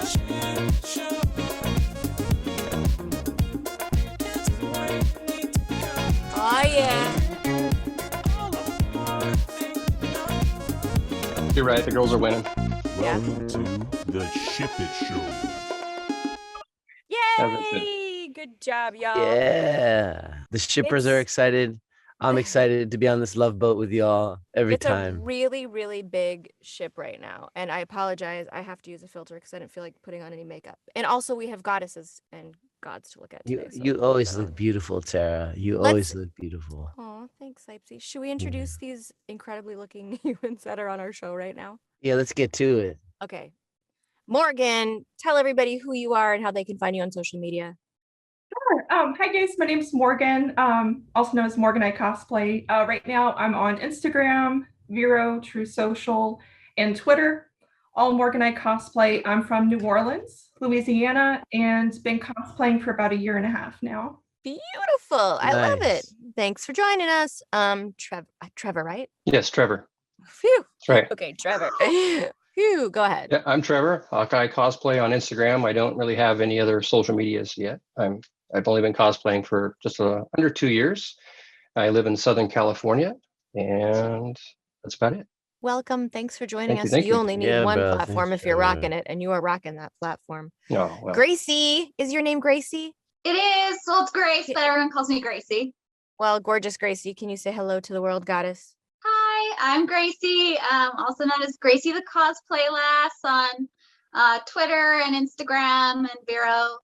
Oh yeah. You're right. The girls are winning. Welcome to the Ship It Show. Yay! Good job, y'all. Yeah. The shippers are It's- excited. I'm excited to be on this love boat with y'all every It's time. a really, really big ship right now. And I apologize. I have to use a filter because I didn't feel like putting on any makeup. And also we have goddesses and gods to look at today. You always look beautiful, Tara. You always look beautiful. Oh, thanks, Ipsy. Should we introduce these incredibly looking humans that are on our show right now? Yeah, let's get to it. Okay. Morgan, tell everybody who you are and how they can find you on social media. Sure. Hi guys, my name's Morgan, also known as Morgan I Cosplay. Right now I'm on Instagram, Vero, True Social, and Twitter. All Morgan I Cosplay. I'm from New Orleans, Louisiana, and been cosplaying for about 1.5 years now. Beautiful. I love it. Nice. Thanks for joining us. Trevor, right? Yes, Trevor. Phew. That's right. Okay, Trevor. Phew, go ahead. Yeah, I'm Trevor. Hawkeye Cosplay on Instagram. I don't really have any other social medias yet. I've only been cosplaying for just under 2 years. I live in Southern California, and that's about it. Welcome. Thanks for joining Thank you, us. thank You you. only need Yeah, one bro, platform thanks if you're for rocking it, and you are rocking that platform. Oh, well. Gracie, is your name Gracie? It is. Well, it's Grace, but everyone calls me Gracie. Well, gorgeous Gracie, can you say hello to the world goddess? Hi, I'm Gracie, also known as Gracie the Cosplay Lass on Twitter and Instagram and Vero.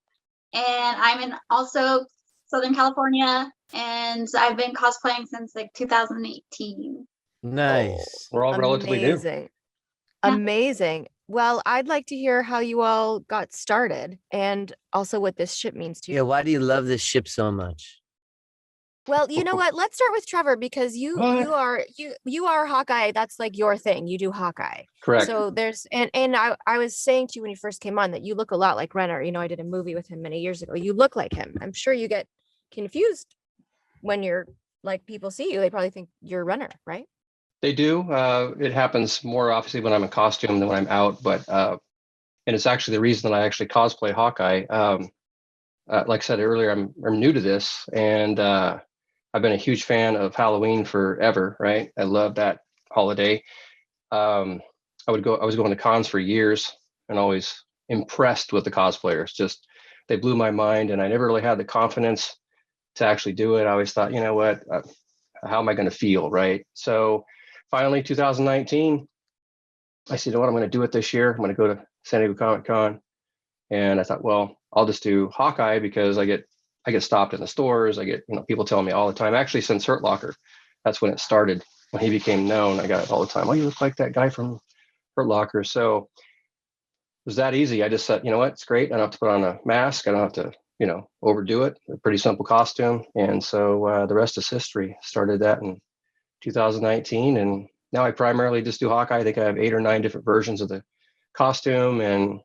And I'm in also Southern California, and I've been cosplaying since like 2018. Nice. We're all relatively new. Amazing. Yeah. Amazing. Well, I'd like to hear how you all got started and also what this ship means to you. Yeah, why do you love this ship so much? Well, you know what? Let's start with Trevor because you are Hawkeye. That's like your thing. You do Hawkeye. Correct. So there's and I was saying to you when you first came on that you look a lot like Renner. You know, I did a movie with him many years ago. You look like him. I'm sure you get confused when you're like people see you. They probably think you're Renner, right? They do. It happens more obviously when I'm in costume than when I'm out, but and it's actually the reason that I actually cosplay Hawkeye. Like I said earlier, I'm new to this, and I've been a huge fan of Halloween forever. Right, I love that holiday. I was going to cons for years and always impressed with the cosplayers. Just they blew my mind, and I never really had the confidence to actually do it. I always thought, you know what, how am I going to feel, right? So finally, 2019, I said, you know what, I'm going to do it this year. I'm going to go to San Diego Comic-Con, and I thought, well, I'll just do Hawkeye because I get stopped in the stores. I get people telling me all the time. Actually, since Hurt Locker, that's when it started. When he became known, I got it all the time. Oh, you look like that guy from Hurt Locker. So it was that easy. I just said, you know what, it's great. I don't have to put on a mask. I don't have to, overdo it. A pretty simple costume. And so the rest is history. Started that in 2019. And now I primarily just do Hawkeye. I think I have 8 or 9 different versions of the costume. And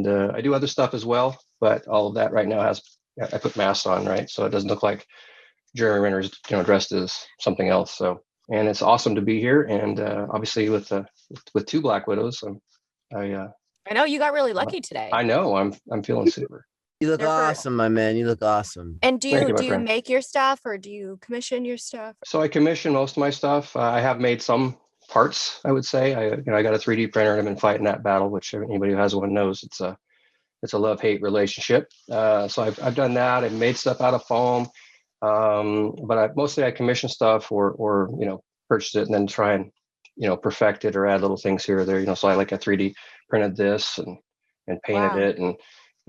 I do other stuff as well. But all of that right now I put masks on, right? So it doesn't look like Jeremy Renner's, dressed as something else. So, and it's awesome to be here. And obviously with 2 Black Widows, I know you got really lucky today. I know I'm feeling super. You look They're for- awesome, my man. You look awesome. And do Thank you, my you friend. make your stuff or do you commission your stuff? So I commission most of my stuff. I have made some parts, I would say. I got a 3D printer and I've been fighting that battle, which anybody who has one knows it's a love-hate relationship. So I've done that. I've made stuff out of foam, but mostly I commission stuff or purchase it and then try and perfect it or add little things here or there. So I like a 3D printed this and painted Wow. it, and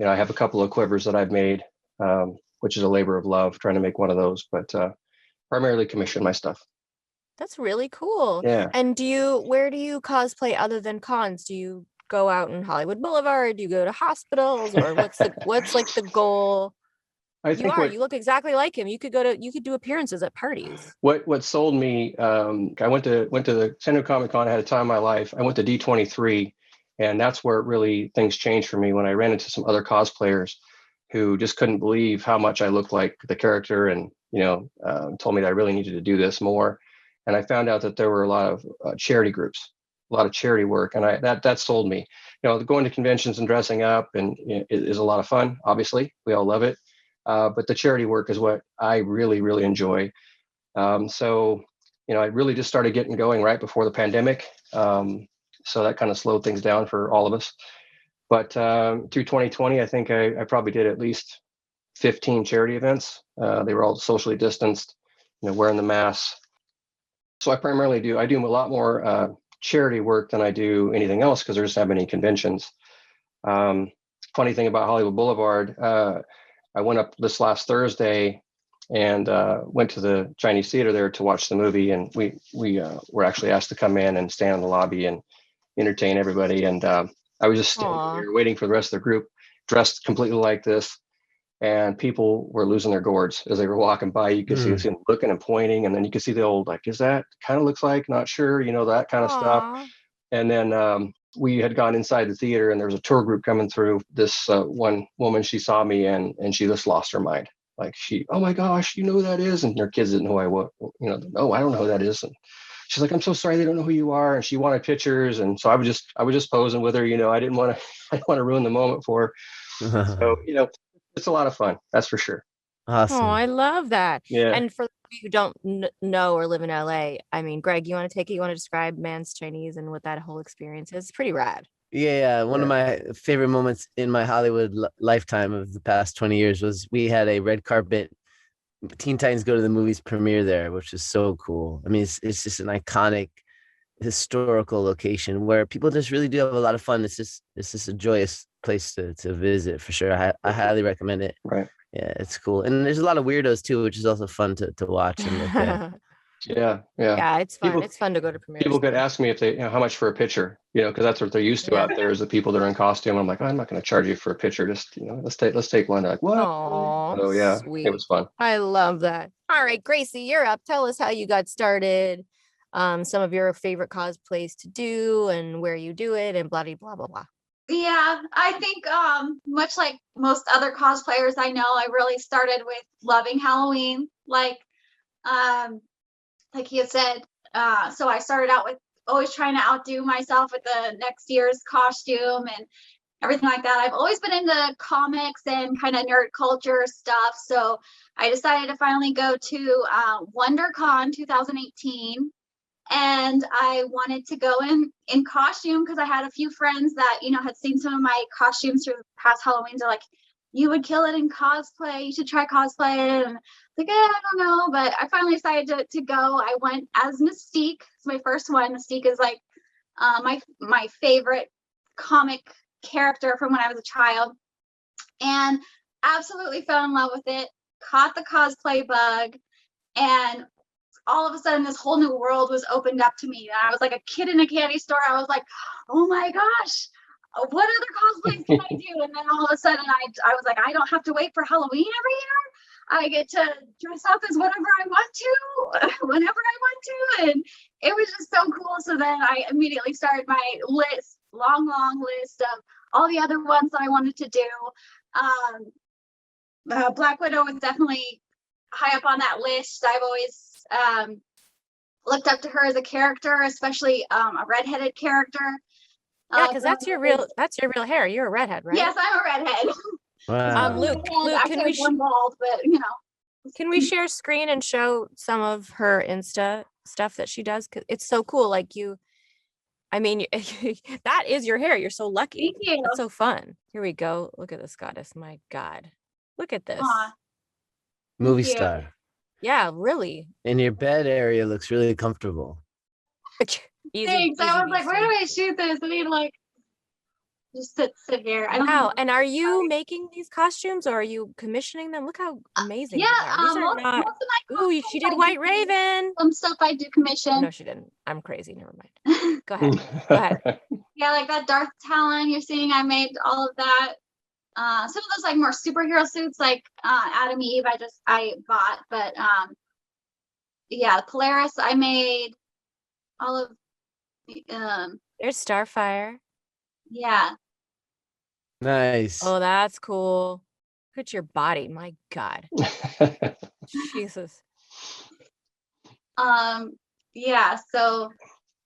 I have a couple of quivers that I've made, which is a labor of love trying to make one of those. But primarily commission my stuff. That's really cool. Yeah. And where do you cosplay other than cons? Do you go out in Hollywood Boulevard? Do you go to hospitals, or what's like the goal? I think You look exactly like him. You could do appearances at parties. What sold me, I went to the San Diego Comic-Con. I had a time of my life. I went to D23, and that's where really things changed for me when I ran into some other cosplayers who just couldn't believe how much I looked like the character, and told me that I really needed to do this more. And I found out that there were a lot of charity groups lot of charity work, and that sold me. Going to conventions and dressing up and is a lot of fun. Obviously, we all love it, but the charity work is what I really, really enjoy. So I really just started getting going right before the pandemic. So that kind of slowed things down for all of us. But through 2020, I think I probably did at least 15 charity events. They were all socially distanced, wearing the masks. So I do a lot more charity work than I do anything else because there just haven't any conventions. Funny thing about Hollywood Boulevard, I went up this last Thursday and went to the Chinese theater there to watch the movie, and we were actually asked to come in and stand in the lobby and entertain everybody. And I was just standing there waiting for the rest of the group, dressed completely like this, and people were losing their gourds as they were walking by. You could see them looking and pointing, and then you could see the old, like, is that kind of looks like, not sure, that kind of stuff. And then we had gone inside the theater, and there was a tour group coming through. This one woman, she saw me, and she just lost her mind. Like, oh my gosh, you know who that is? And her kids didn't know who I was. No, I don't know who that is. And she's like, I'm so sorry, they don't know who you are. And she wanted pictures, and so I was just posing with her. I didn't want to ruin the moment for her. So it's a lot of fun, that's for sure. Awesome. Oh, I love that. Yeah. And for those of you who don't know or live in LA, I mean, Greg, you want to take it? You want to describe Man's Chinese and what that whole experience is? It's pretty rad. Yeah, one of my favorite moments in my Hollywood lifetime of the past 20 years was we had a red carpet Teen Titans Go to the Movies premiere there, which is so cool. I mean, it's just an iconic historical location where people just really do have a lot of fun. It's just a joyous place to visit for sure. I highly recommend it. Right. Yeah, it's cool. And there's a lot of weirdos too, which is also fun to watch and look at. Yeah. Yeah, it's fun. It's fun to go to premieres. People could ask me if they, how much for a picture, because that's what they're used to out there is the people that are in costume. I'm like, I'm not going to charge you for a picture. Just, let's take one. They're like, what? Oh, yeah, sweet. It was fun. I love that. All right, Gracie, you're up. Tell us how you got started, some of your favorite cosplays to do and where you do it and blah, blah, blah, blah. Yeah, I think much like most other cosplayers I know, I really started with loving Halloween. Like he had said, so I started out with always trying to outdo myself with the next year's costume and everything like that. I've always been into comics and kind of nerd culture stuff. So I decided to finally go to WonderCon 2018. And I wanted to go in costume because I had a few friends that, had seen some of my costumes through past Halloweens. They're like, you would kill it in cosplay. You should try cosplay. And like, I don't know. But I finally decided to go. I went as Mystique. It's my first one. Mystique is like my favorite comic character from when I was a child. And absolutely fell in love with it. Caught the cosplay bug. And all of a sudden this whole new world was opened up to me. I was like a kid in a candy store. I was like, oh my gosh, what other cosplays can I do? And then all of a sudden I was like, I don't have to wait for Halloween every year. I get to dress up as whatever I want to, whenever I want to. And it was just so cool. So then I immediately started my list, long list of all the other ones that I wanted to do. Black Widow was definitely high up on that list. I've always looked up to her as a character, especially a redheaded character. Yeah, because that's your real hair. You're a redhead, right? Yes, I'm a redhead. Wow. Luke, can we bald, but can we share screen and show some of her Insta stuff that she does? Because it's so cool. Like I mean, that is your hair. You're so lucky. Thank you. It's so fun. Here we go. Look at this goddess. My God, look at this. Movie star. Yeah, really. And your bed area looks really comfortable. Thanks. I was like, where do I shoot this? I mean, like, just sit here. Wow. And are you making these costumes or are you commissioning them? Look how amazing. Yeah. These are not. Ooh, she did White Raven. Some stuff I do commission. No, she didn't. I'm crazy. Never mind. Go ahead. Yeah, like that Darth Talon you're seeing. I made all of that. Some of those like more superhero suits, like Adam Eve, I bought, but yeah, Polaris I made all of. There's Starfire. Yeah. Nice. Oh, that's cool. Look at your body. My God. Jesus. Yeah. So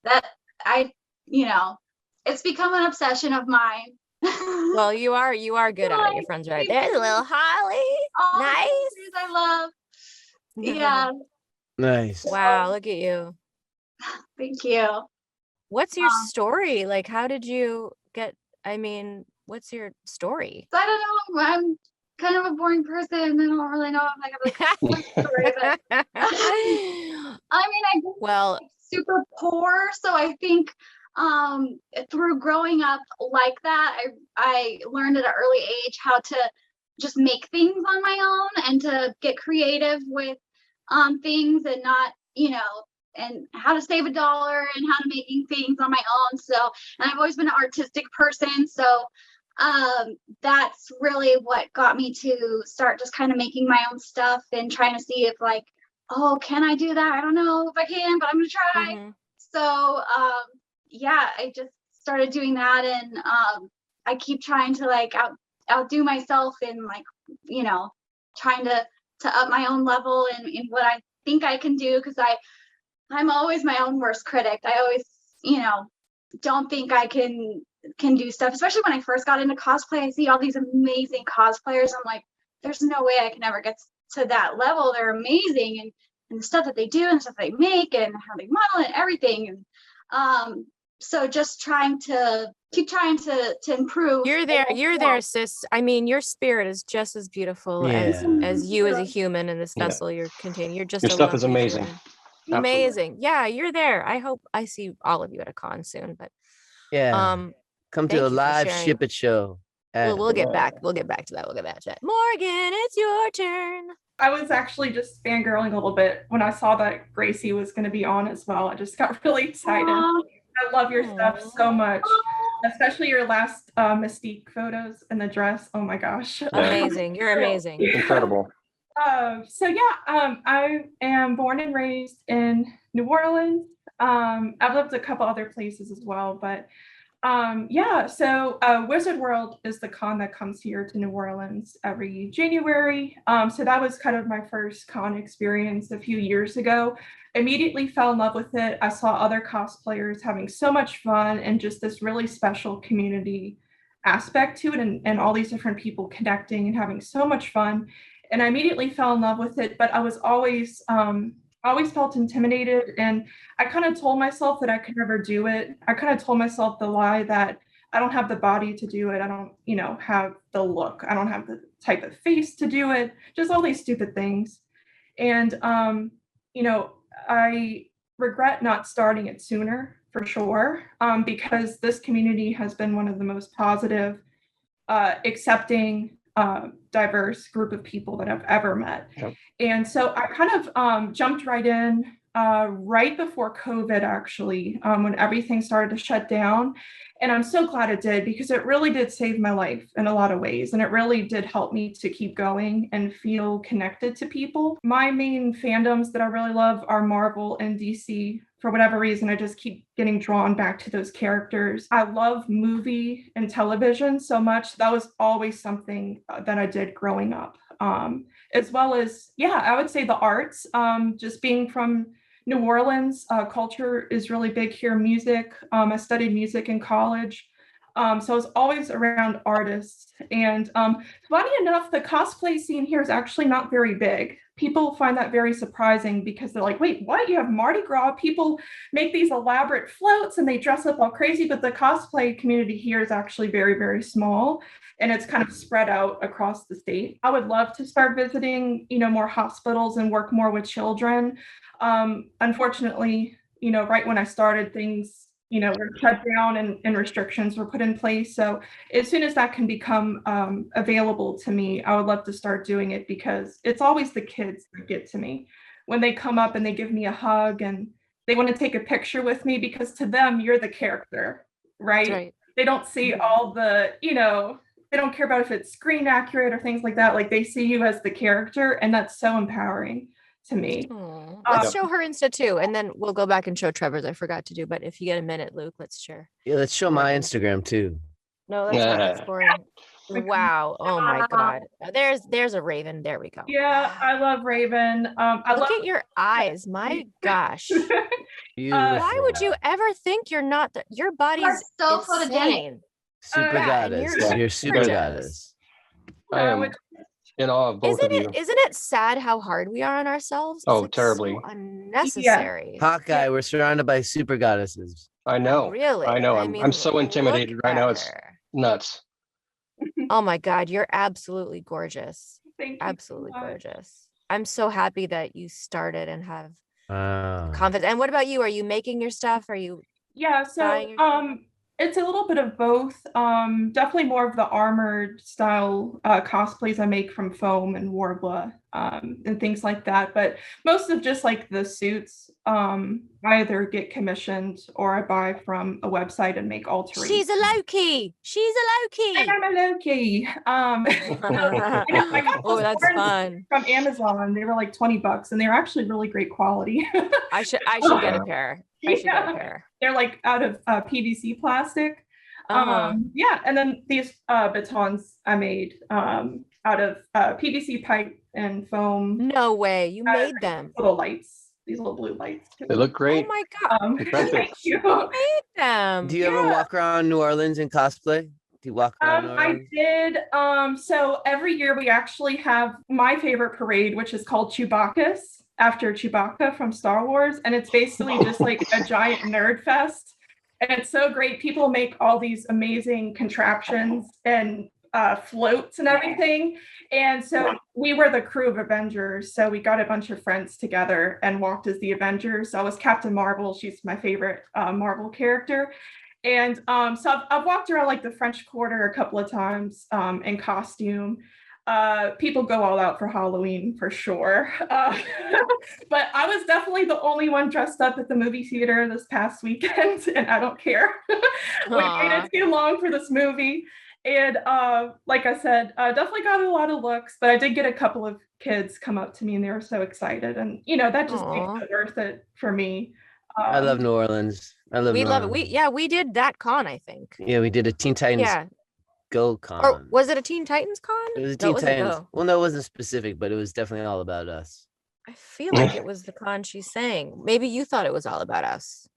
that I it's become an obsession of mine. Well, you are good at it. Your friends are right. There's a little Holly. All the Nice. characters I love. Yeah. Nice. Wow, look at you. Thank you. What's your story? Like, how did you get, what's your story? So I don't know. I'm kind of a boring person. I don't really know if I have a story, but I Well, super poor, so I think through growing up like that, I learned at an early age how to just make things on my own and to get creative with things and not, and how to save $1 and how to making things on my own. So, and I've always been an artistic person, so that's really what got me to start just kind of making my own stuff and trying to see if like, oh, can I do that? I don't know if I can, but I'm gonna try. mhm. So yeah, I just started doing that, and I keep trying to like outdo myself in like, trying to up my own level and in what I think I can do, because I'm always my own worst critic. I always, don't think I can do stuff, especially when I first got into cosplay. I see all these amazing cosplayers. I'm like, there's no way I can ever get to that level. They're amazing, and the stuff that they do and the stuff they make and how they model and everything. And so just keep trying to improve. You're there, sis. Your spirit is just as beautiful as you as a human in this vessel you're containing. You're just Your a stuff is lovely amazing. human. Absolutely. Amazing. Yeah, you're there. I hope I see all of you at a con soon. But Come thank to you a for live sharing. Ship It show. We'll get back. We'll get back to that. Morgan, it's your turn. I was actually just fangirling a little bit when I saw that Gracie was going to be on as well. I just got really excited. Aww. I love your stuff so much, especially your last Mystique photos and the dress. Oh my gosh. Amazing. You're amazing. Incredible. I am born and raised in New Orleans. I've lived a couple other places as well, but so Wizard World is the con that comes here to New Orleans every January. So that was kind of my first con experience a few years ago. Immediately fell in love with it. I saw other cosplayers having so much fun and just this really special community aspect to it, and all these different people connecting and having so much fun. And I immediately fell in love with it, but I was always felt intimidated, and I kind of told myself that I could never do it. I kind of told myself the lie that I don't have the body to do it. I don't, have the look. I don't have the type of face to do it. Just all these stupid things. And, I regret not starting it sooner, for sure, because this community has been one of the most positive, accepting, diverse group of people that I've ever met. Yep. And so I kind of jumped right in right before COVID, actually, when everything started to shut down. And I'm so glad it did, because it really did save my life in a lot of ways. And it really did help me to keep going and feel connected to people. My main fandoms that I really love are Marvel and DC. For whatever reason, I just keep getting drawn back to those characters. I love movie and television so much. That was always something that I did growing up. As well as, I would say the arts, just being from New Orleans, culture is really big here. Music, I studied music in college. So I was always around artists. And funny enough, the cosplay scene here is actually not very big. People find that very surprising, because they're like, wait, what? You have Mardi Gras? People make these elaborate floats and they dress up all crazy, but the cosplay community here is actually very, very small, and it's kind of spread out across the state. I would love to start visiting, more hospitals and work more with children. Unfortunately, right when I started, things were shut down and restrictions were put in place. So as soon as that can become available to me, I would love to start doing it, because it's always the kids that get to me when they come up and they give me a hug and they want to take a picture with me, because to them, you're the character, right? Right. They don't see all the, they don't care about if it's screen accurate or things like that. Like, they see you as the character, and that's so empowering to me. Let's show her Insta too, and then we'll go back and show Trevor's. I forgot to do, but if you get a minute, Luke, let's share. Yeah, let's show my Instagram too. No, that's not. That's boring. Wow. Oh my Wow. God. There's a Raven. There we go. Yeah, I love Raven. I Look love at your eyes. My gosh. Beautiful. Why would you ever think you're not your body's so photogenic. insane. Super Yeah, and goddess? you're You're super gorgeous. goddess. I am in awe of both of you. Isn't it sad how hard we are on ourselves? It's Oh, like terribly. so unnecessary. Hawkeye, we're surrounded by super goddesses. I know. Really? I know. I'm so look intimidated right at now. It's her. nuts. Oh my God, you're absolutely gorgeous. Thank you Absolutely so much. gorgeous. I'm so happy that you started and have Wow. confidence. And what about you? Are you making your stuff? Are you Yeah, so buying your stuff? it's a little bit of both. Definitely more of the armored style cosplays I make from foam and Warbler and things like that. But most of just like the suits, I either get commissioned or I buy from a website and make alterations. She's a Loki. She's a Loki. I'm a Loki. I got Oh, those that's ones fun. from Amazon. They were like $20 and they're actually really great quality. I should get a pair. I should get a pair. They're like out of PVC plastic. Uh-huh. Yeah, and then these batons I made out of PVC pipe and foam. No way. You made them. Little lights, these little blue lights. They look Oh great. my God. Impressive. Thank you. You made them. Do you ever walk around New Orleans in cosplay? Do you walk around New I Orleans? did. So every year we actually have my favorite parade, which is called Chewbacca's, after Chewbacca from Star Wars. And it's basically just like a giant nerd fest. And it's so great. People make all these amazing contraptions and floats and everything. And so we were the crew of Avengers. So we got a bunch of friends together and walked as the Avengers. So I was Captain Marvel. She's my favorite Marvel character. And so I've walked around like the French Quarter a couple of times in costume. People go all out for Halloween for sure. But I was definitely the only one dressed up at the movie theater this past weekend, and I don't care. We waited too long for this movie. And like I said, definitely got a lot of looks, but I did get a couple of kids come up to me and they were so excited. And, that just makes it worth it for me. I love New Orleans. We New love it. Orleans. We did that con, I think. Yeah, we did a Teen Titans Yeah. Go con. Or was it a Teen Titans con? It was a No, Teen it wasn't Titans. Go. Well, no, it wasn't specific, but it was definitely all about us. I feel like it was the con she's saying. Maybe you thought it was all about us.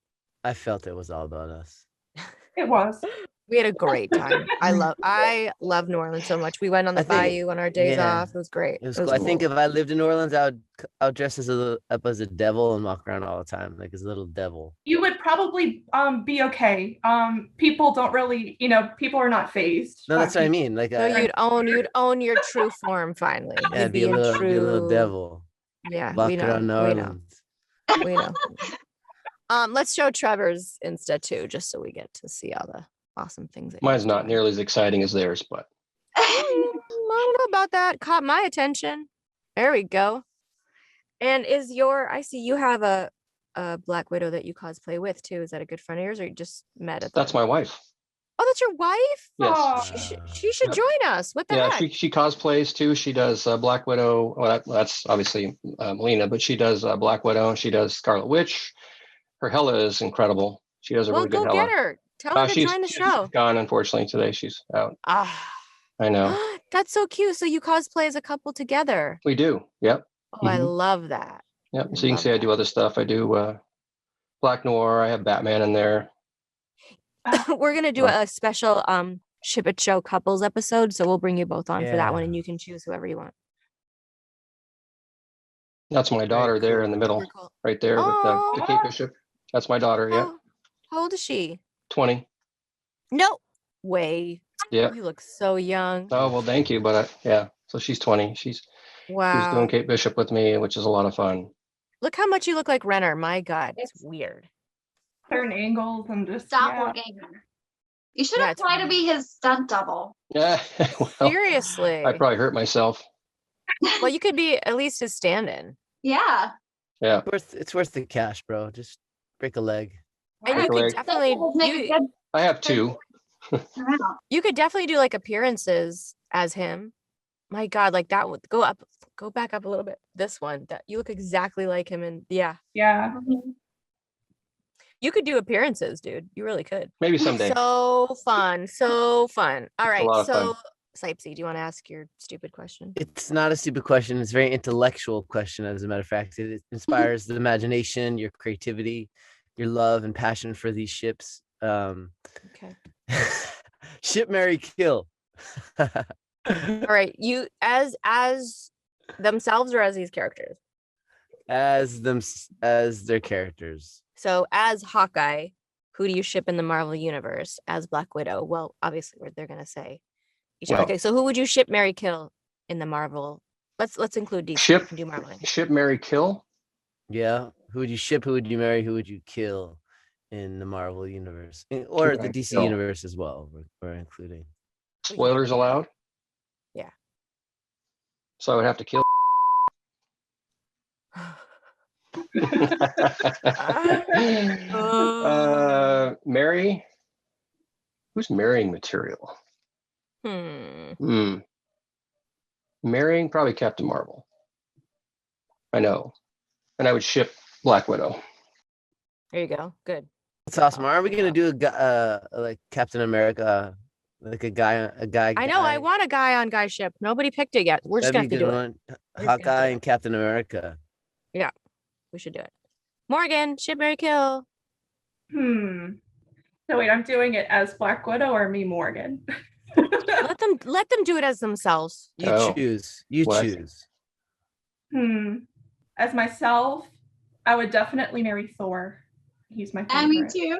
I felt it was all about us. It was. We had a great time. I love New Orleans so much. We went on the bayou on our days off. It was great. It was cool. I think if I lived in New Orleans, I would dress as up as a devil and walk around all the time, like as a little devil. You would probably be okay. People don't really, people are not phased. No, that's what I mean. Like so you'd own your true form finally. Yeah, You'd be a little devil. Yeah, walk we know. around New Orleans. We know. Let's show Trevor's Insta too, just so we get to see all the awesome things. Mine's not nearly as exciting as theirs, but I don't know about that. Caught my attention. There we go. And I see you have a Black Widow that you cosplay with too. Is that a good friend of yours, or you just met at that's my wife. Oh, that's your wife? Yes. She should join us. What the heck? she cosplays too. She does Black Widow. Well, that's obviously Melina, but she does Black Widow. She does Scarlet Witch. Her Hela is incredible. She does a really good go Hela. get her. Tell her to join the show. She's gone, unfortunately, today. She's out. I know. That's so cute. So you cosplay as a couple together. We do. Yep. Oh, I love that. Yep. So you can see I do other stuff. I do Black Noir. I have Batman in there. We're gonna do a special Ship It Show couples episode, so we'll bring you both on for that one, and you can choose whoever you want. That's my daughter there in the middle, right there with the Kate Bishop. That's my daughter. Yeah. How old is she? 20. No way. Yeah. You look so young. Oh well, thank you. But so she's 20. She's doing Kate Bishop with me, which is a lot of fun. Look how much you look like Renner. My God, it's weird. Certain angles and just doppelganger. You should apply to be his stunt double. Yeah. Well, seriously. I probably hurt myself. Well, you could be at least his stand-in. Yeah. Yeah. It's worth the cash, bro. Just break a leg. And you could definitely I have two. You could definitely do like appearances as him. My God, like that would go back up a little bit. This one, that you look exactly like him, and yeah. You could do appearances, dude. You really could. Maybe someday. So fun. All right. So Sipesy, do you want to ask your stupid question? It's not a stupid question. It's a very intellectual question, as a matter of fact. It inspires the imagination, your creativity, your love and passion for these ships. Okay. Ship, marry, kill. All right. You as themselves or as these characters? As their characters. So as Hawkeye, who do you ship in the Marvel universe? As Black Widow? Well, obviously they're gonna say each other. Well- Okay, so who would you ship, marry, kill in the Marvel? Let's include DC. Ship, and do Marvel. ship, marry, kill. Yeah. Who would you ship? Who would you marry? Who would you kill in the Marvel universe? Or would the I DC kill? universe as well. We're including. Spoilers allowed. Yeah. So I would have to kill. Mary. Who's marrying material? Marrying probably Captain Marvel. I know. And I would ship Black Widow. There you go. Good. That's awesome. Are we gonna do a guy like Captain America, like a guy? I know. I want a guy on guy ship. Nobody picked it yet. We're just gonna That'd be have a to good do it. one. We're just gonna have to Hawkeye do and Captain America. We should do it. Morgan, ship, marry, kill. So wait, I'm doing it as Black Widow or me, Morgan? Let them do it as themselves. You Oh. choose. You What? choose. As myself, I would definitely marry Thor. He's my favorite. And me too.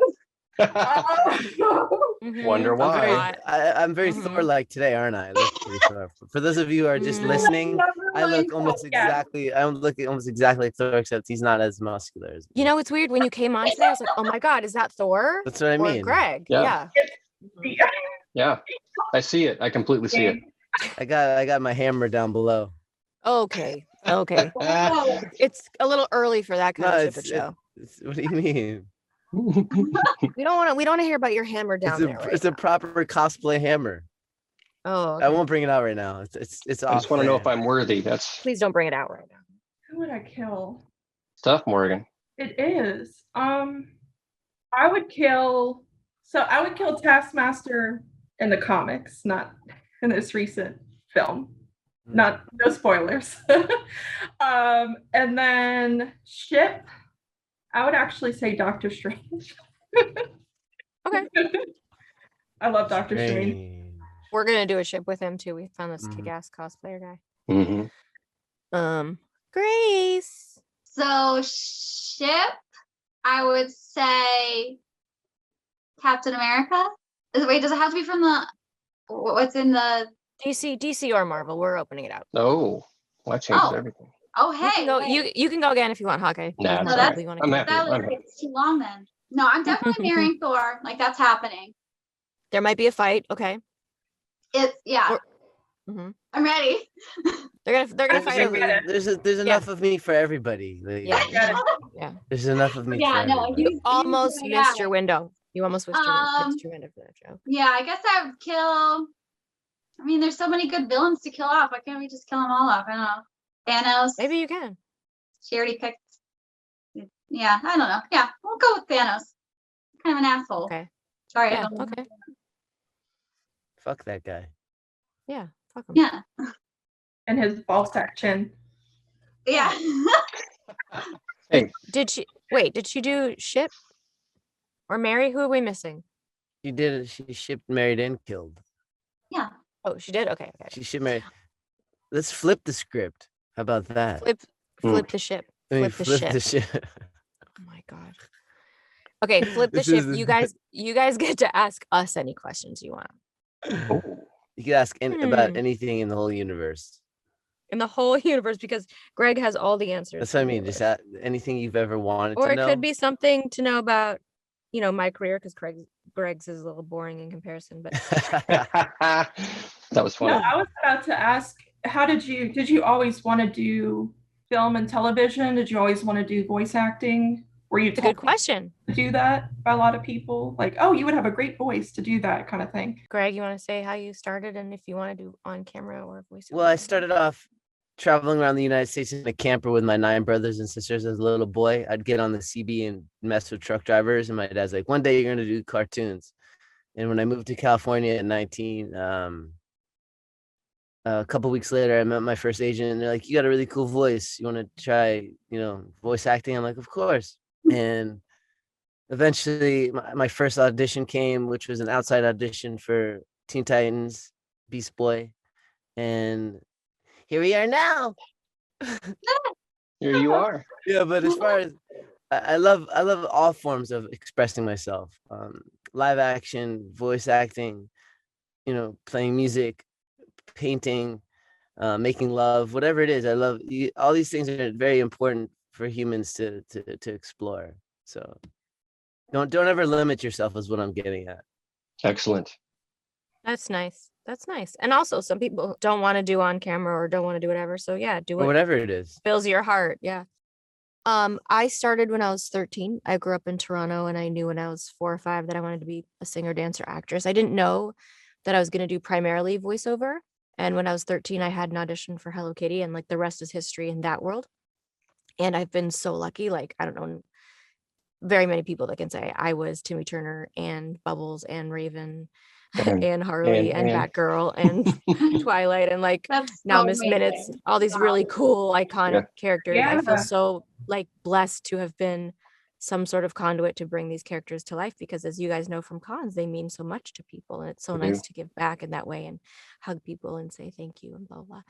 Oh. Mhm. Wonder why. I'm very Mhm. Thor-like today, aren't I? I look pretty Thor. For those of you who are just Mhm. listening, I look Never almost mind. Yeah. exactly. I'm looking almost exactly like Thor, except he's not as muscular as me. You know, it's weird when you came on today. I was like, oh my God, is that Thor? That's what I Or mean. Greg? Yeah. Yeah. Yeah. I see it. I completely see it. I got my hammer down below. Okay. Okay. Oh, It's a little early for that kind No, of it's, ship it show. what do you mean? We don't want to hear about your hammer down there. It's a proper cosplay hammer. Oh, I okay. won't bring it out right now. It's I just want to know if I'm worthy. That's Please don't bring it out right now. who would I kill? tough, Morgan. It is. I would kill. So I would kill Taskmaster in the comics, not in this recent film. Not no spoilers. And then ship. I would actually say Doctor Strange. Okay. I love Doctor Strange. Strange. We're gonna do a ship with him too. We found this Mhm. kick-ass cosplayer guy. Mm-hmm. Grace. So ship, I would say Captain America. Wait, does it have to be from the what's in the? DC or Marvel. We're opening it out. Oh, well, that changes Oh. everything. Oh, You hey, can go. wait. You can go again if you want, Hawkeye. Nah, it's all right. You wanna I'm go. happy. That was I'm happy. it's too long then. No, I'm definitely marrying Thor. Like that's happening. There might be a fight. Okay. It's yeah. Mhm. I'm ready. They're gonna fight over you. There's enough of me for everybody. Like, Yeah. There's enough of me Yeah, for no, everybody. You almost yeah. missed your window. You almost missed your Um, window for that joke. Yeah, I guess I would kill. I mean, there's so many good villains to kill off. Why can't we just kill them all off? I don't know. Thanos. Maybe you can. She already picked. Yeah, I don't know. Yeah, we'll go with Thanos. Kind of an asshole. Okay. Sorry. I Yeah. don't- Okay. Fuck that guy. Yeah. Fuck 'em. Yeah. And his ball sack chin. Yeah. Hey, Did she do ship or marry? Who are we missing? She did it. She shipped, married, and killed. Oh, she did. Okay. Okay. She shipped, married. Let's flip the script. How about that? Flip the ship. Let me Flip the ship. ship. Oh my God. Okay, flip the This ship. is- You guys get to ask us any questions you want oh, You could ask about Hmm. anything in the whole universe. in the whole universe because Greg has all the answers. That's to what I the mean. Just universe. anything you've ever wanted Or to it know. could be something to know about, my career because Greg's is a little boring in comparison. But that was No, funny. I was about to ask, how did you always want to do film and television? Did you always want to do voice acting? Were you it's a good told question. to do that by a lot of people? Like, oh, you would have a great voice to do that kind of thing. Greg, you want to say how you started and if you want to do on camera or voice? Well, I started off traveling around the United States in a camper with my 9 brothers and sisters as a little boy. I'd get on the CB and mess with truck drivers, and my dad's like, "One day you're gonna do cartoons." And when I moved to California at 19, a couple weeks later, I met my first agent, and they're like, "You got a really cool voice. You want to try, voice acting?" I'm like, "Of course." And eventually, my first audition came, which was an outside audition for Teen Titans, Beast Boy, and here we are now. Here you are. Yeah, but as far as I love all forms of expressing myself. Live action, voice acting, playing music, painting, making love, whatever it is. I love all these things are very important for humans to explore. So don't ever limit yourself is what I'm getting at. Excellent. That's nice. That's nice. And also some people don't want to do on camera or don't want to do whatever. So yeah, do Or what whatever it is. fills your heart. Yeah. I started when I was 13. I grew up in Toronto and I knew when I was 4 or 5 that I wanted to be a singer, dancer, actress. I didn't know that I was going to do primarily voiceover. And when I was 13, I had an audition for Hello Kitty, and like the rest is history in that world. And I've been so lucky. Like, I don't know very many people that can say I was Timmy Turner and Bubbles and Raven And- and Harley and Batgirl and Twilight and like That's now so Miss Minutes, amazing. all these really cool iconic characters. I Yeah. feel so like blessed to have been some sort of conduit to bring these characters to life, because as you guys know from cons, they mean so much to people, and it's so They nice do. to give back in that way and hug people and say thank you and blah blah.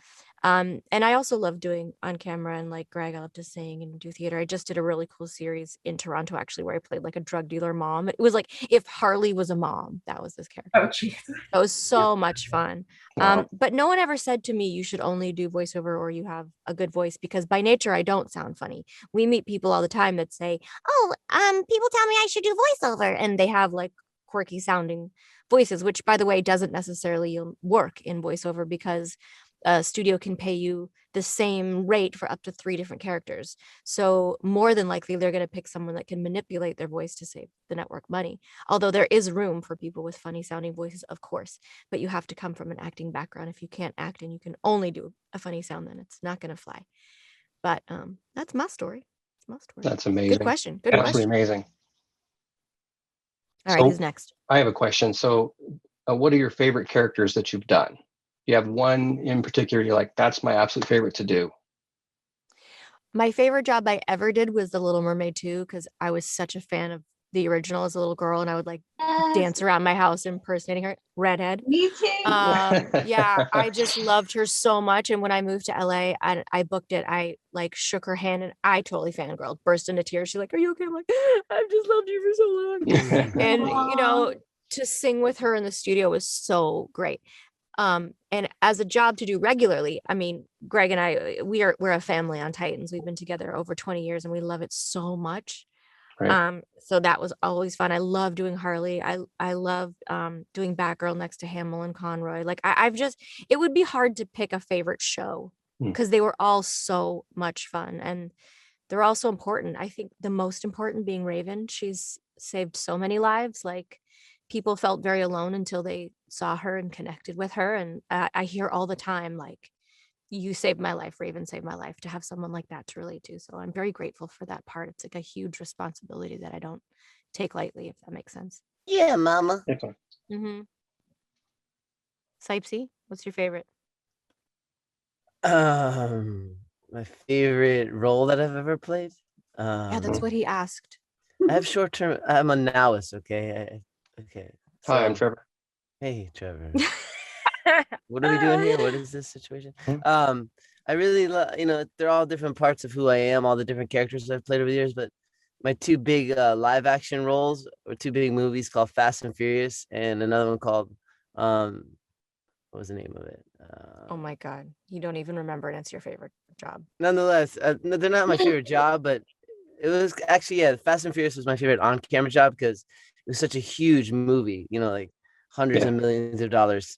And I also love doing on camera, and like Greg, I love to sing and do theater. I just did a really cool series in Toronto actually where I played like a drug dealer mom. It was like if Harley was a mom, that was this character. Oh, jeez. It was so much fun. Wow. But no one ever said to me, you should only do voiceover or you have a good voice, because by nature, I don't sound funny. We meet people all the time that say, oh, people tell me I should do voiceover. And they have like quirky sounding voices, which by the way, doesn't necessarily work in voiceover, because a studio can pay you the same rate for up to 3 different characters. So more than likely, they're going to pick someone that can manipulate their voice to save the network money. Although there is room for people with funny sounding voices, of course, but you have to come from an acting background. If you can't act and you can only do a funny sound, then it's not going to fly. But that's my story. It's my story. That's amazing. Good question. Good Absolutely question. amazing. All right, So- who's next? I have a question. So, what are your favorite characters that you've done? You have one in particular you're like, that's my absolute favorite to do? My favorite job I ever did was The Little Mermaid 2, because I was such a fan of the original as a little girl, and I would like Yes, dance around my house impersonating her. Redhead. me too. Yeah, I just loved her so much. And when I moved to LA and I booked it, I like shook her hand and I totally fangirled, burst into tears. She's like, are you okay? I'm like, I've just loved you for so long. And Aw. to sing with her in the studio was so great. And as a job to do regularly, I mean, Greg and I, we're a family on Titans. We've been together over 20 years and we love it so much. Right. So that was always fun. I love doing Harley. I love doing Batgirl next to Hamill and Conroy. Like I've just, it would be hard to pick a favorite show because they were all so much fun and they're all so important. I think the most important being Raven. She's saved so many lives. Like people felt very alone until they saw her and connected with her. And I hear all the time, like, you saved my life, Raven saved my life, to have someone like that to relate to. So I'm very grateful for that part. It's like a huge responsibility that I don't take lightly, if that makes sense. Yeah, mama. Excellent. Mm-hmm. Sipesy, what's your favorite? My favorite role that I've ever played. Yeah, that's what he asked. I have short term. I'm a nowist. Okay. Okay. Hi, I'm So- Trevor. Hey, Trevor. What are we doing here? What is this situation? I really love, they're all different parts of who I am, all the different characters I've played over the years, but my 2 big live action roles or 2 big movies called Fast and Furious and another one called what was the name of it? Oh my God, you don't even remember, and it's your favorite job. Nonetheless, no, they're not my favorite job, but it was actually, yeah, Fast and Furious was my favorite on-camera job because it was such a huge movie, like hundreds of millions of dollars,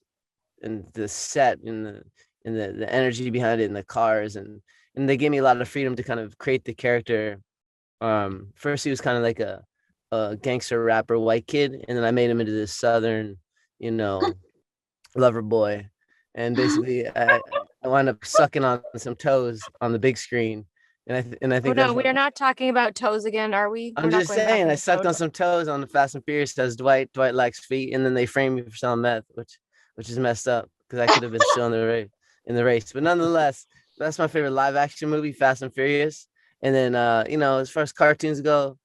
and the set and the energy behind it and the cars and they gave me a lot of freedom to kind of create the character. First he was kind of like a gangster rapper white kid, and then I made him into this southern, lover boy, and basically I wound up sucking on some toes on the big screen, and I think Oh no, we are not talking about toes again, are we? I'm just saying I sucked on some toes on the Fast and Furious as Dwight likes feet, and then they framed me for selling meth, which is messed up because I could have been still on the race. in the race. But nonetheless, that's my favorite live action movie, Fast and Furious. And then as far as cartoons go,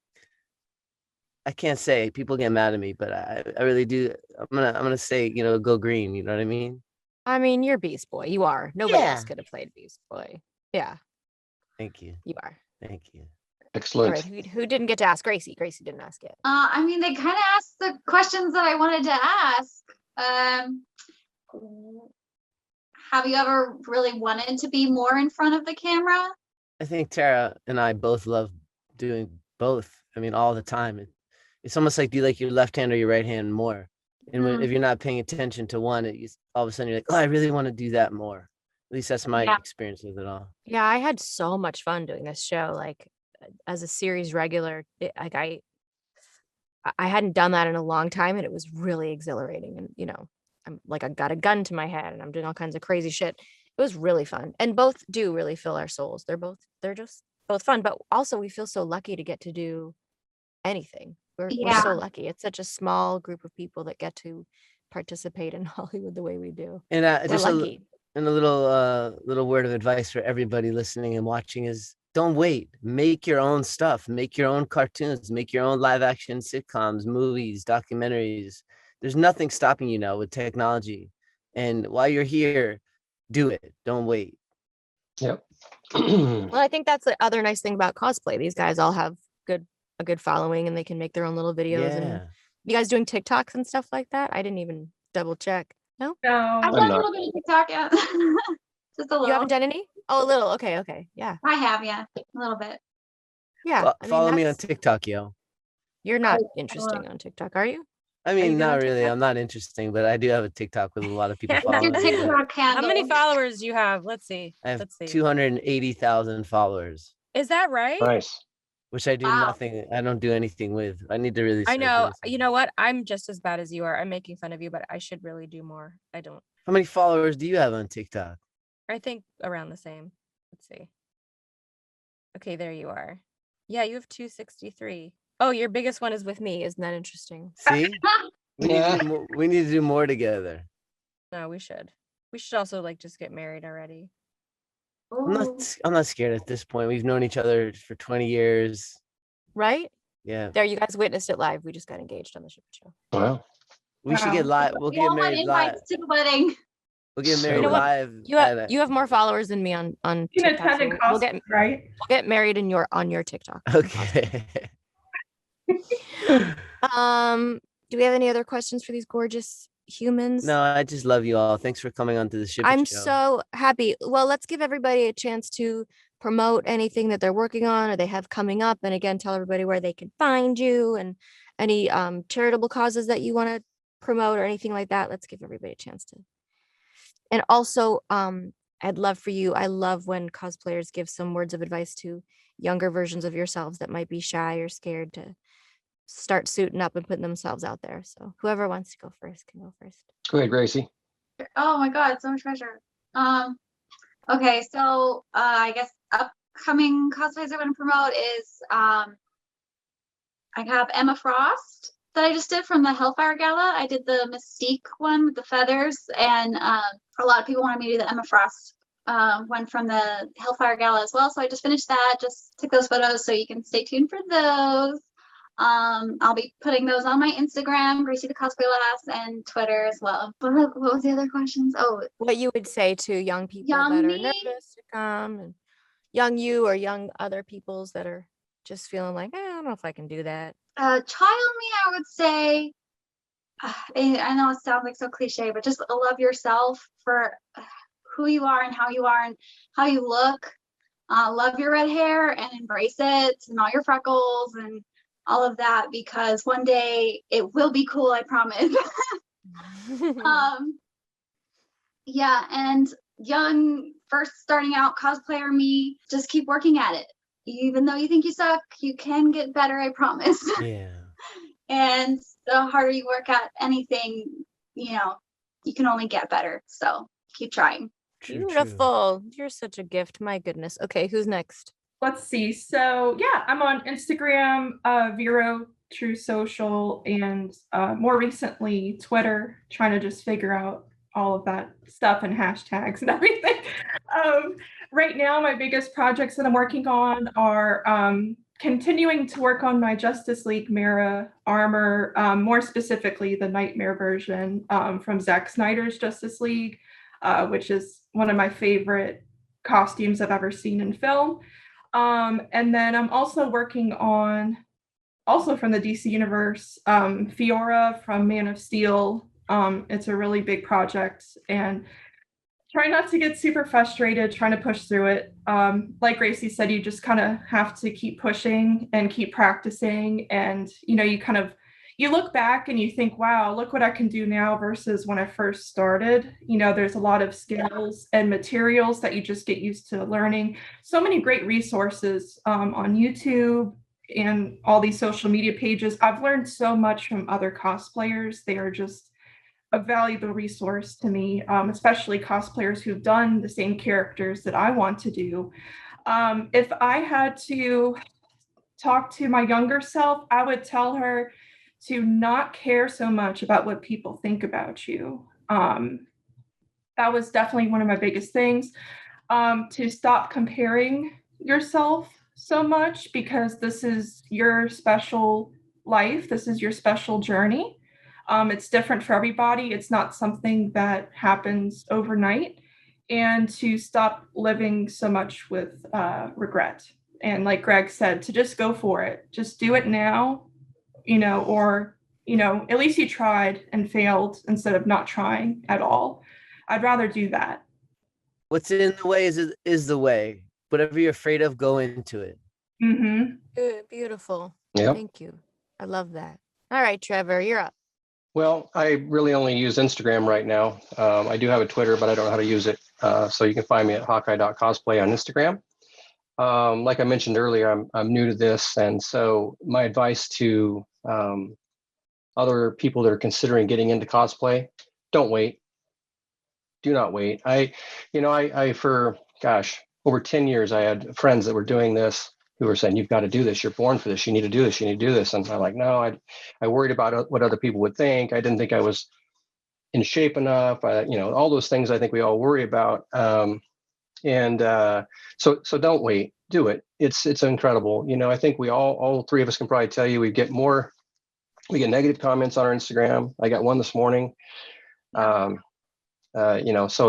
I can't say, people get mad at me, but I really do. I'm gonna say, go green. You know what I mean? I mean, you're Beast Boy. You are. Nobody else Yeah. could have played Beast Boy. Yeah, Thank you. you are. Thank you. All Excellent. right. Who didn't get to ask? Gracie. Gracie didn't ask it. I mean, they kind of asked the questions that I wanted to ask. Have you ever really wanted to be more in front of the camera? I think Tara and I both love doing both. I mean, all the time. It's almost like, do you like your left hand or your right hand more? And if you're not paying attention to one, all of a sudden you're like, oh, I really want to do that more. At least that's my experience with it all. Yeah, I had so much fun doing this show. Like, as a series regular, I hadn't done that in a long time, and it was really exhilarating. And I'm like, I got a gun to my head, and I'm doing all kinds of crazy shit. It was really fun, and both do really fill our souls. They're just both fun, but also we feel so lucky to get to do anything. We're so lucky. It's such a small group of people that get to participate in Hollywood the way we do. And We're just lucky. a little word of advice for everybody listening and watching is, don't wait. Make your own stuff. Make your own cartoons. Make your own live action sitcoms, movies, documentaries. There's nothing stopping you now with technology. And while you're here, do it. Don't wait. Yep. Well, I think that's the other nice thing about cosplay. These guys all have a good following, and they can make their own little videos. Yeah. And you guys doing TikToks and stuff like that? I didn't even double check. No, No. I've done a little bit of TikTok, yeah. Just a little. you haven't done any? Oh, a little. Okay. Yeah. I have, yeah, a little bit. Yeah. Follow me on TikTok, yo. You're not interesting on TikTok, are you? I you mean, good not on really. TikTok? I'm not interesting, but I do have a TikTok with a lot of people What's your following me. TikTok handle? How many followers do you have? Let's see. I have Let's see. 280,000 followers, Is that right? Nice. which I do nothing. I don't do anything with. I need to really. I start know. doing something. You know what? I'm just as bad as you are. I'm making fun of you, but I should really do more. I don't. How many followers do you have on TikTok? I think around the same. Let's see. Okay, there you are. Yeah, you have 263. Oh, your biggest one is with me. Isn't that interesting? See, we need to do more together. No, we should. We should also just get married already. I'm not scared at this point. We've known each other for 20 years. Right? Yeah. There, you guys witnessed it live. We just got engaged on the Ship Show. Wow. We should get live. We'll We get all want married live. invites to the wedding. We'll get married You know what? live. You have more followers than me on You can TikTok. attend So a we'll cosplay, right? get married on your TikTok. Okay. Do we have any other questions for these gorgeous humans? No, I just love you all. Thanks for coming on to the Ship I'm Show. so happy. Well, let's give everybody a chance to promote anything that they're working on or they have coming up. And again, tell everybody where they can find you and any charitable causes that you want to promote or anything like that. Let's give everybody a chance to. And also, I'd love for you. I love when cosplayers give some words of advice to younger versions of yourselves that might be shy or scared to start suiting up and putting themselves out there. So whoever wants to go first can go first. Go ahead, Gracie. Oh my God, so much pressure. Okay, so I guess upcoming cosplays I want to promote is I have Emma Frost that I just did from the Hellfire Gala. I did the Mystique one with the feathers, and a lot of people wanted me to do the Emma Frost one from the Hellfire Gala as well. So I just finished that, just took those photos, so you can stay tuned for those. I'll be putting those on my Instagram, Gracie the Cosplay Lass, and Twitter as well. What was the other questions? Oh, What you would say to young people Young that are me? nervous to come, and young you or young other peoples that are just feeling like, I don't know if I can do that. child me, I would say, I know it sounds like so cliche, but just love yourself for who you are and how you look. Love your red hair and embrace it and all your freckles and all of that, because one day it will be cool, I promise. Yeah, and young, first starting out cosplayer me, just keep working at it. Even though you think you suck, you can get better, I promise. Yeah. And the harder you work at anything, you can only get better. So keep trying. True. Beautiful. You're such a gift. My goodness. Okay, who's next? Let's see. So yeah, I'm on Instagram, Vero, True Social, and more recently Twitter, trying to just figure out all of that stuff and hashtags and everything. Right now, my biggest projects that I'm working on are continuing to work on my Justice League Mera armor, more specifically the Nightmare version from Zack Snyder's Justice League, which is one of my favorite costumes I've ever seen in film. And then I'm also working on, also from the DC Universe, Fiora from Man of Steel. It's a really big project, and try not to get super frustrated trying to push through it. Like Gracie said, you just kind of have to keep pushing and keep practicing. And, you look back and you think, wow, look what I can do now versus when I first started. There's a lot of skills and materials that you just get used to learning. So many great resources on YouTube and all these social media pages. I've learned so much from other cosplayers. They are just a valuable resource to me, especially cosplayers who've done the same characters that I want to do. If I had to talk to my younger self, I would tell her to not care so much about what people think about you. That was definitely one of my biggest things, to stop comparing yourself so much, because this is your special life. This is your special journey. It's different for everybody. It's not something that happens overnight, and to stop living so much with regret. And like Greg said, to just go for it. Just do it now, or, at least you tried and failed instead of not trying at all. I'd rather do that. What's in the way is the way. Whatever you're afraid of, go into it. Mm-hmm. Good, beautiful. Yep. Thank you. I love that. All right, Trevor, you're up. Well, I really only use Instagram right now. I do have a Twitter, but I don't know how to use it. So you can find me at hawkeye.cosplay on Instagram. Like I mentioned earlier, I'm new to this. And so my advice to other people that are considering getting into cosplay, don't wait. Do not wait. For over 10 years, I had friends that were doing this who were saying, you've got to do this. You're born for this. You need to do this. You need to do this. And I'm like, no, I worried about what other people would think. I didn't think I was in shape enough. All those things I think we all worry about. So don't wait. Do it. It's incredible. I think we all three of us can probably tell you we get negative comments on our Instagram. I got one this morning. So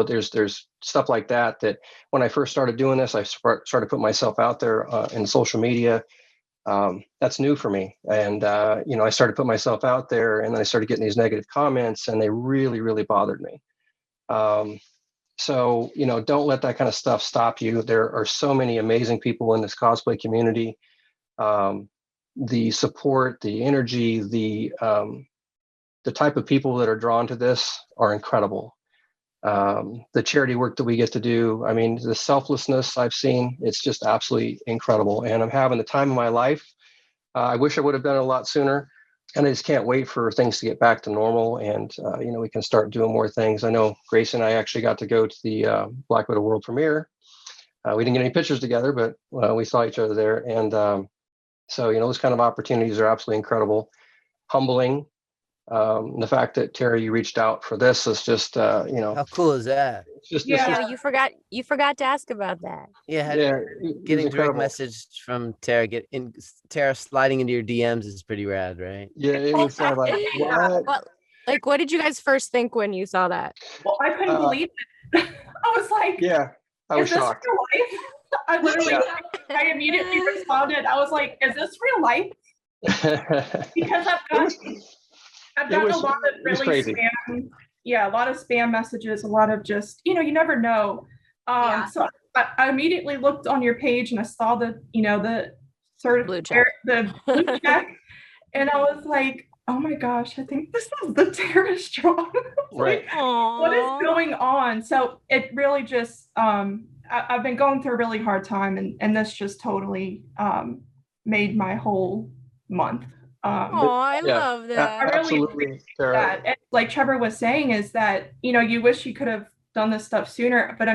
there's stuff like that when I first started doing this, I started putting myself out there in social media. That's new for me. And, I started putting myself out there, and then I started getting these negative comments, and they really, really bothered me. So, don't let that kind of stuff stop you. There are so many amazing people in this cosplay community. The support, the energy, the type of people that are drawn to this are incredible. The charity work that we get to do, the selflessness I've seen, it's just absolutely incredible. And I'm having the time of my life. I wish I would have done it a lot sooner. And I just can't wait for things to get back to normal. And, we can start doing more things. I know Grace and I actually got to go to the Black Widow world premiere. We didn't get any pictures together, but we saw each other there. And so, those kind of opportunities are absolutely incredible, humbling. The fact that Terry, you reached out for this is just, How cool is that? You forgot to ask about that. Getting direct message from Tara, Tara sliding into your DMs is pretty rad, right? Yeah, it was like, what? What did you guys first think when you saw that? Well, I couldn't believe it. I was like, yeah, I was shocked. Real life? I literally, I immediately responded. I was like, is this real life? Because I've got a lot of really spam. Yeah, a lot of spam messages, a lot of just, you never know. So I immediately looked on your page and I saw the sort of blue check. The blue check, and I was like, oh my gosh, I think this is the terrorist drawing. Right. What is going on? So it really just, I've been going through a really hard time, and this just totally made my whole month. I love that. I really appreciate that. And like Trevor was saying, is that, you wish you could have done this stuff sooner. But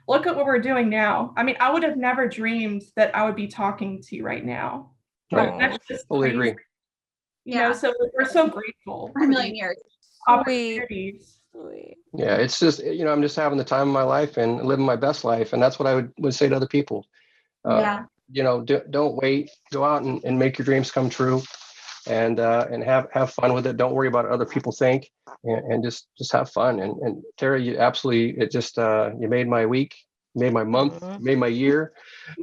look at what we're doing now. I would have never dreamed that I would be talking to you right now. Right. That's just Fully crazy. agree. So we're so grateful. For a million years. Opportunities. sweet. Yeah, it's just, I'm just having the time of my life and living my best life. And that's what I would say to other people. Yeah. Don't wait, go out and make your dreams come true, and have fun with it. Don't worry about what other people think, and just have fun. And Tara, you absolutely, it just, you made my week, made my month, made my year.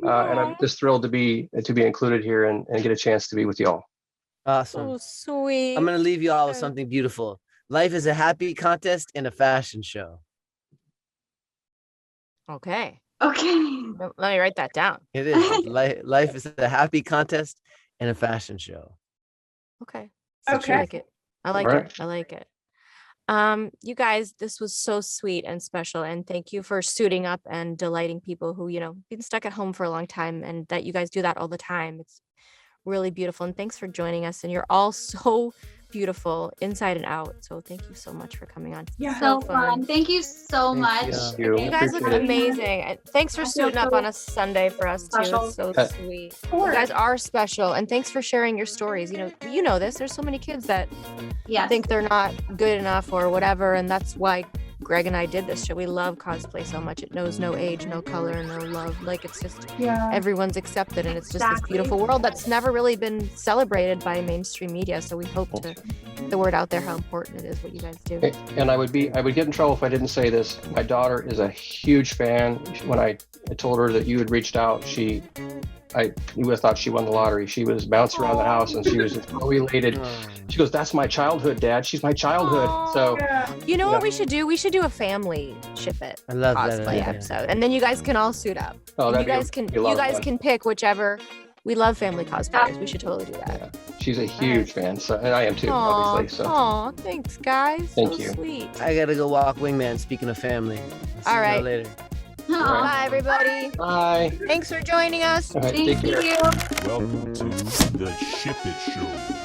And I'm just thrilled to be included here and get a chance to be with y'all. Awesome. So sweet. I'm gonna leave you all with something beautiful. Life is a happy contest and a fashion show. Okay. Okay. Let me write that down. It is. Life is a happy contest and a fashion show. Okay. Okay. I like it. I like Right. it. I like it. You guys, this was so sweet and special, and thank you for suiting up and delighting people who, been stuck at home for a long time, and that you guys do that all the time. It's really beautiful, and thanks for joining us. And you're all so beautiful inside and out. So thank you so much for coming on. Yeah. So fun. Thank you so Thank much. you. Thank you. You guys look Appreciate it. amazing. And thanks for I feel suiting up so on a Sunday for us too. special. It's so sweet. Of You course. guys are special, and thanks for sharing your stories. You know this. There's so many kids that Yes. think they're not good enough or whatever, and that's why Greg and I did this show. We love cosplay so much. It knows no age, no color, no love. Like, it's just Yeah. everyone's accepted, and it's just this Exactly. beautiful world that's never really been celebrated by mainstream media. So we hope to get the word out there how important it is what you guys do. And I would get in trouble if I didn't say this. My daughter is a huge fan. When I told her that you had reached out, you would have thought she won the lottery. She was bouncing around the house and she was just so elated. She goes, "That's my childhood, Dad. She's my childhood." So Yeah. You know what we should do? We should do a family ship it I love that cosplay idea. episode, and then you guys can all suit up. oh, And that'd you guys can be a lot of fun. pick whichever. We love family cosplayers. We should totally do that. Yeah. She's a huge fan, so, and I am too, Aw, obviously. So aw, thanks guys. Thank So you. Sweet. I gotta go walk wingman. Speaking of family. See All y'all right. later. Aw, Bye everybody. bye. Thanks for joining us. All right, thank take care. you. Welcome to the Ship It Show.